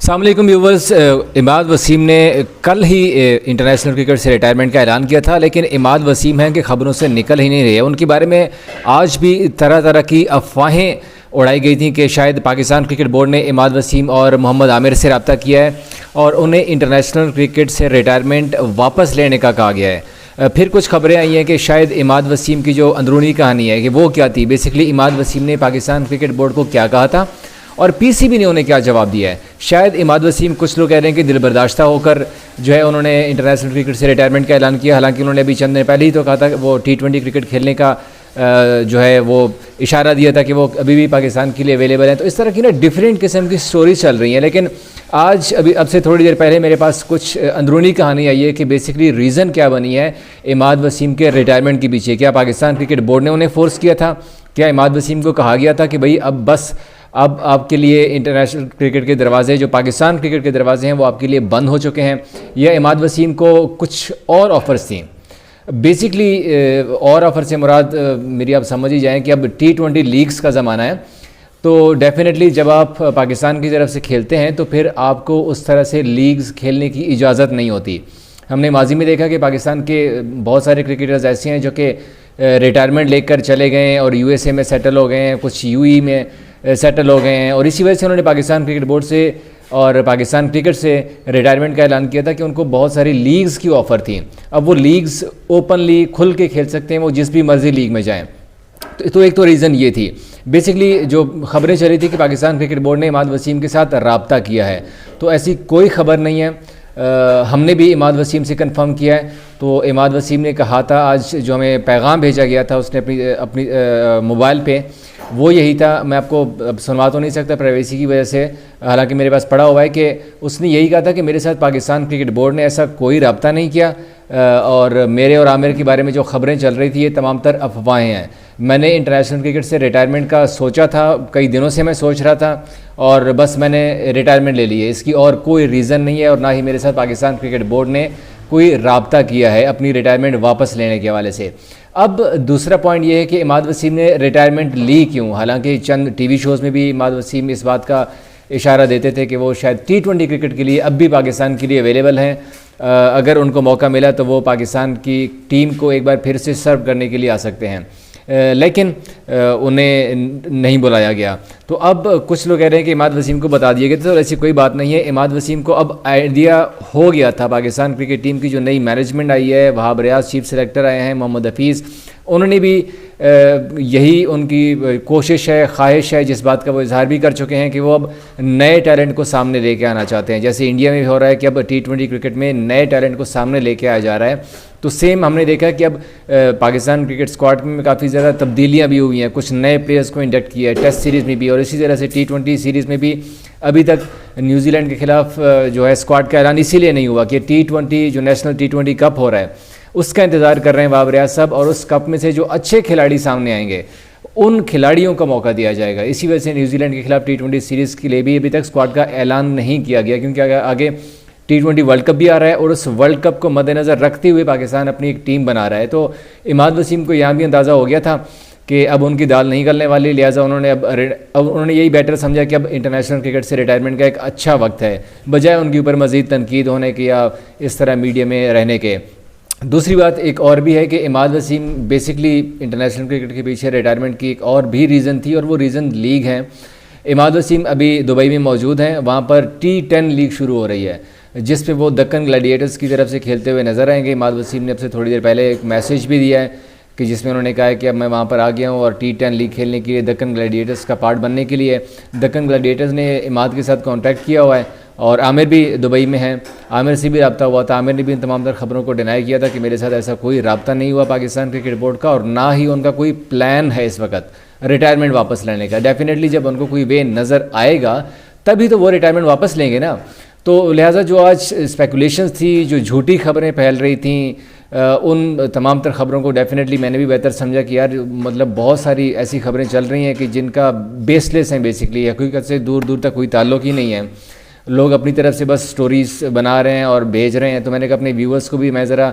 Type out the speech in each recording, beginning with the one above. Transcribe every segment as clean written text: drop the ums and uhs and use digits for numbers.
السلام علیکم ویورز. اماد وسیم نے کل ہی انٹرنیشنل کرکٹ سے ریٹائرمنٹ کا اعلان کیا تھا، لیکن اماد وسیم ہیں کہ خبروں سے نکل ہی نہیں رہے. ان کے بارے میں آج بھی طرح طرح کی افواہیں اڑائی گئی تھیں کہ شاید پاکستان کرکٹ بورڈ نے اماد وسیم اور محمد عامر سے رابطہ کیا ہے اور انہیں انٹرنیشنل کرکٹ سے ریٹائرمنٹ واپس لینے کا کہا گیا ہے. پھر کچھ خبریں آئی ہیں کہ شاید اماد وسیم کی جو اندرونی کہانی ہے کہ وہ کیا تھی، بیسکلی اماد وسیم نے پاکستان کرکٹ بورڈ کو کیا کہا تھا اور پی سی بی نے انہیں کیا جواب دیا ہے. شاید اماد وسیم، کچھ لوگ کہہ رہے ہیں کہ دل برداشتہ ہو کر جو ہے انہوں نے انٹرنیشنل کرکٹ سے ریٹائرمنٹ کا اعلان کیا، حالانکہ انہوں نے ابھی چند دن پہلے ہی تو کہا تھا کہ وہ T20 کرکٹ کھیلنے کا جو ہے وہ اشارہ دیا تھا کہ وہ ابھی بھی پاکستان کے لیے اویلیبل ہیں. تو اس طرح کی ڈفرینٹ قسم کی سٹوریز چل رہی ہیں. لیکن آج اب سے تھوڑی دیر پہلے میرے پاس کچھ اندرونی کہانی آئی ہے کہ بیسکلی ریزن کیا بنی ہے اماد وسیم کے ریٹائرمنٹ کے پیچھے. کیا پاکستان کرکٹ بورڈ نے انہیں فورس کیا تھا؟ کیا اماد وسیم کو کہا گیا تھا کہ بھئی اب بس اب آپ کے لیے انٹرنیشنل کرکٹ کے دروازے، جو پاکستان کرکٹ کے دروازے ہیں، وہ آپ کے لیے بند ہو چکے ہیں؟ یا اماد وسیم کو کچھ اور آفرز تھیں؟ بیسکلی اور آفر سے مراد میری آپ سمجھ ہی جائیں کہ اب T20 لیگز کا زمانہ ہے، تو ڈیفینیٹلی جب آپ پاکستان کی طرف سے کھیلتے ہیں تو پھر آپ کو اس طرح سے لیگز کھیلنے کی اجازت نہیں ہوتی. ہم نے ماضی میں دیکھا کہ پاکستان کے بہت سارے کرکٹرز ایسے ہیں جو کہ ریٹائرمنٹ لے کر چلے گئے ہیں اور USA میں سیٹل ہو گئے ہیں، کچھ UAE میں سیٹل ہو گئے ہیں، اور اسی وجہ سے انہوں نے پاکستان کرکٹ بورڈ سے اور پاکستان کرکٹ سے ریٹائرمنٹ کا اعلان کیا تھا کہ ان کو بہت ساری لیگز کی آفر تھیں. اب وہ لیگز اوپنلی کھل کے کھیل سکتے ہیں، وہ جس بھی مرضی لیگ میں جائیں. تو ایک تو ریزن یہ تھی. بیسکلی جو خبریں چلی تھی کہ پاکستان کرکٹ بورڈ نے اماد وسیم کے ساتھ رابطہ کیا ہے، تو ایسی کوئی خبر نہیں ہے. ہم نے بھی اماد وسیم سے کنفرم کیا ہے. تو اماد وسیم نے کہا تھا، آج جو ہمیں پیغام بھیجا گیا تھا اس نے اپنی موبائل پہ، وہ یہی تھا. میں آپ کو سنوا تو نہیں سکتا پرائیویسی کی وجہ سے، حالانکہ میرے پاس پڑھا ہوا ہے کہ اس نے یہی کہا تھا کہ میرے ساتھ پاکستان کرکٹ بورڈ نے ایسا کوئی رابطہ نہیں کیا، اور میرے اور عامر کے بارے میں جو خبریں چل رہی تھی یہ تمام تر افواہیں ہیں. میں نے انٹرنیشنل کرکٹ سے ریٹائرمنٹ کا سوچا تھا، کئی دنوں سے میں سوچ رہا تھا، اور بس میں نے ریٹائرمنٹ لے لی ہے. اس کی اور کوئی ریزن نہیں ہے، اور نہ ہی میرے ساتھ پاکستان کرکٹ بورڈ نے کوئی رابطہ کیا ہے اپنی ریٹائرمنٹ واپس لینے کے حوالے سے. اب دوسرا پوائنٹ یہ ہے کہ اماد وسیم نے ریٹائرمنٹ لی کیوں؟ حالانکہ چند ٹی وی شوز میں بھی اماد وسیم اس بات کا اشارہ دیتے تھے کہ وہ شاید T20 کرکٹ کے لیے اب بھی پاکستان کے لیے اویلیبل ہیں. اگر ان کو موقع ملا تو وہ پاکستان کی ٹیم کو ایک بار پھر سے سرو کرنے کے لیے آ سکتے ہیں، لیکن انہیں نہیں بلایا گیا. تو اب کچھ لوگ کہہ رہے ہیں کہ اماد وسیم کو بتا دیا گیا تھا، تو ایسی کوئی بات نہیں ہے. اماد وسیم کو اب آئیڈیا ہو گیا تھا. پاکستان کرکٹ ٹیم کی جو نئی مینجمنٹ آئی ہے، وہاب ریاض چیف سلیکٹر آئے ہیں، محمد حفیظ، انہوں نے بھی یہی ان کی کوشش ہے، خواہش ہے، جس بات کا وہ اظہار بھی کر چکے ہیں کہ وہ اب نئے ٹیلنٹ کو سامنے لے کے آنا چاہتے ہیں. جیسے انڈیا میں بھی ہو رہا ہے کہ اب T20 کرکٹ میں نئے ٹیلنٹ کو سامنے لے کے آیا جا رہا ہے، تو سیم ہم نے دیکھا کہ اب پاکستان کرکٹ اسکواڈ میں کافی زیادہ تبدیلیاں بھی ہوئی ہیں. کچھ نئے پلیئرز کو انڈکٹ کیا ہے ٹیسٹ سیریز میں بھی، اور اسی طرح سے T20 سیریز میں بھی. ابھی تک نیوزی لینڈ کے خلاف جو ہے اسکواڈ کا اعلان اسی لیے نہیں ہوا کہ T20 جو نیشنل T20 کپ ہو رہا ہے اس کا انتظار کر رہے ہیں وہاب ریاض صاحب، اور اس کپ میں سے جو اچھے کھلاڑی سامنے آئیں گے ان کھلاڑیوں کا موقع دیا جائے گا. اسی وجہ سے نیوزی لینڈ کے خلاف T20 سیریز کے لیے بھی ابھی تک اسکواڈ کا اعلان نہیں کیا گیا، کیونکہ آگے T20 ورلڈ کپ بھی آ رہا ہے، اور اس ورلڈ کپ کو مد نظر رکھتے ہوئے پاکستان اپنی ایک ٹیم بنا رہا ہے. تو اماد وسیم کو یہاں بھی اندازہ ہو گیا تھا کہ اب ان کی دال نہیں گلنے والی، لہٰذا انہوں نے یہی بیٹر سمجھا کہ اب انٹرنیشنل کرکٹ سے ریٹائرمنٹ کا ایک اچھا وقت ہے، بجائے ان کے اوپر مزید تنقید ہونے کے یا اس طرح میڈیا میں رہنے کے. دوسری بات ایک اور بھی ہے کہ Imad Wasim basically international cricket کے پیچھے ریٹائرمنٹ کی ایک اور بھی ریزن تھی، اور وہ ریزن لیگ ہے. اماد وسیم ابھی دبئی میں موجود ہیں، وہاں پر T10 لیگ شروع ہو رہی ہے، جس پہ وہ دکن گلیڈیٹرز کی طرف سے کھیلتے ہوئے نظر آئیں گے. اماد وسیم نے اب سے تھوڑی دیر پہلے ایک میسیج بھی دیا ہے کہ جس میں انہوں نے کہا ہے کہ اب میں وہاں پر آ گیا ہوں، اور T10 لیگ کھیلنے کے لیے دکن گلیڈیٹرز کا پارٹ بننے کے لیے. دکن گلیڈیٹرز نے اماد کے ساتھ کانٹیکٹ کیا ہوا ہے، اور عامر بھی دبئی میں ہیں، عامر سے بھی رابطہ ہوا تھا. عامر نے بھی ان تمام تر خبروں کو ڈینائی کیا تھا کہ میرے ساتھ ایسا کوئی رابطہ نہیں ہوا پاکستان کرکٹ بورڈ کا، اور نہ ہی ان کا کوئی پلان ہے اس وقت ریٹائرمنٹ واپس لینے کا. ڈیفینیٹلی جب ان کو کوئی وے نظر آئے گا تبھی تو وہ ریٹائرمنٹ واپس لیں گے نا. تو لہٰذا جو آج اسپیکولیشنز تھی، جو جھوٹی خبریں پھیل رہی تھیں، ان تمام تر خبروں کو ڈیفینیٹلی میں نے بھی بہتر سمجھا کہ یار مطلب بہت ساری ایسی خبریں چل رہی ہیں کہ جن کا بیس لیس ہیں، بیسکلی حقیقت سے دور دور تک کوئی تعلق ہی نہیں ہے. لوگ اپنی طرف سے بس سٹوریز بنا رہے ہیں اور بھیج رہے ہیں. تو میں نے کہا اپنے ویورز کو بھی میں ذرا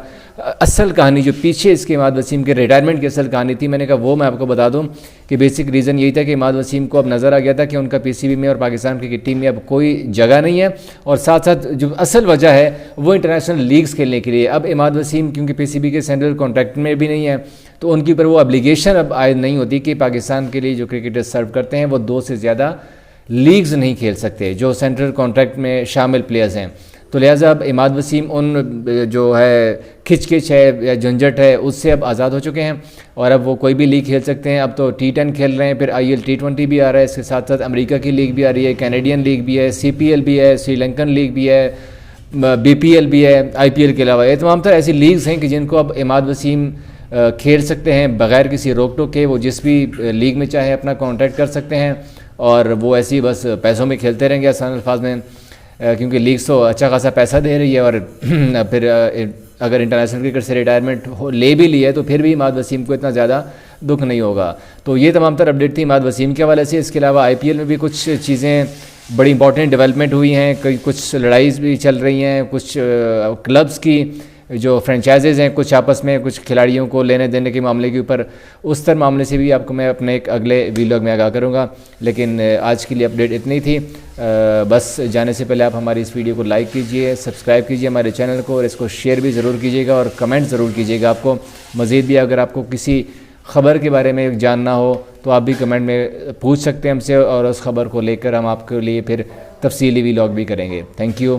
اصل کہانی جو پیچھے اس کے عماد وسیم کے ریٹائرمنٹ کی اصل کہانی تھی میں نے کہا وہ میں آپ کو بتا دوں کہ بیسک ریزن یہی تھا کہ عماد وسیم کو اب نظر آ گیا تھا کہ ان کا پی سی بی میں اور پاکستان کرکٹ ٹیم میں اب کوئی جگہ نہیں ہے, اور ساتھ ساتھ جو اصل وجہ ہے وہ انٹرنیشنل لیگز کھیلنے کے لیے. اب عماد وسیم کیونکہ پی سی بی کے سینٹرل کانٹریکٹ میں بھی نہیں ہے تو ان کے اوپر وہ ابلیگیشن اب عائد نہیں ہوتی کہ پاکستان کے لیے جو کرکٹر سرو کرتے ہیں وہ 2 سے زیادہ لیگز نہیں کھیل سکتے جو سینٹرل کانٹریکٹ میں شامل پلیئرز ہیں. تو لہٰذا اب عماد وسیم ان جو ہے کھچ ہے یا جھنجھٹ ہے اس سے اب آزاد ہو چکے ہیں, اور اب وہ کوئی بھی لیگ کھیل سکتے ہیں. اب تو T10 کھیل رہے ہیں, پھر IL T20 بھی آ رہا ہے, اس کے ساتھ ساتھ امریکہ کی لیگ بھی آ رہی ہے, کینیڈین لیگ بھی ہے, CPL بھی ہے, سری لنکن لیگ بھی ہے, BPL بھی ہے, IPL کے علاوہ یہ تمام تر ایسی لیگز ہیں کہ جن کو اب عماد وسیم کھیل سکتے ہیں بغیر کسی روک ٹوک کے. وہ جس بھی لیگ میں چاہے اپنا کانٹریکٹ کر سکتے ہیں اور وہ ایسے ہی بس پیسوں میں کھیلتے رہیں گے آسان الفاظ میں, کیونکہ لیگز تو اچھا خاصا پیسہ دے رہی ہے. اور پھر اگر انٹرنیشنل کرکٹ سے ریٹائرمنٹ لے بھی لی ہے تو پھر بھی عماد وسیم کو اتنا زیادہ دکھ نہیں ہوگا. تو یہ تمام تر اپڈیٹ تھی عماد وسیم کے حوالے سے. اس کے علاوہ IPL میں بھی کچھ چیزیں بڑی امپورٹنٹ ڈیولپمنٹ ہوئی ہیں, کچھ لڑائیز بھی چل رہی ہیں, کچھ کلبز کی جو فرینچائزز ہیں کچھ آپس میں کچھ کھلاڑیوں کو لینے دینے کے معاملے کے اوپر, اس طرح معاملے سے بھی آپ کو میں اپنے ایک اگلے ویلاگ میں آگاہ کروں گا. لیکن آج کے لیے اپڈیٹ اتنی تھی. بس جانے سے پہلے آپ ہماری اس ویڈیو کو لائک کیجئے, سبسکرائب کیجئے ہمارے چینل کو, اور اس کو شیئر بھی ضرور کیجئے گا, اور کمنٹ ضرور کیجئے گا. آپ کو مزید بھی اگر آپ کو کسی خبر کے بارے میں جاننا ہو تو آپ بھی کمنٹ میں پوچھ سکتے ہیں ہم سے, اور اس خبر کو لے کر ہم آپ کے لیے پھر تفصیلی ویلاگ بھی کریں گے. Thank you.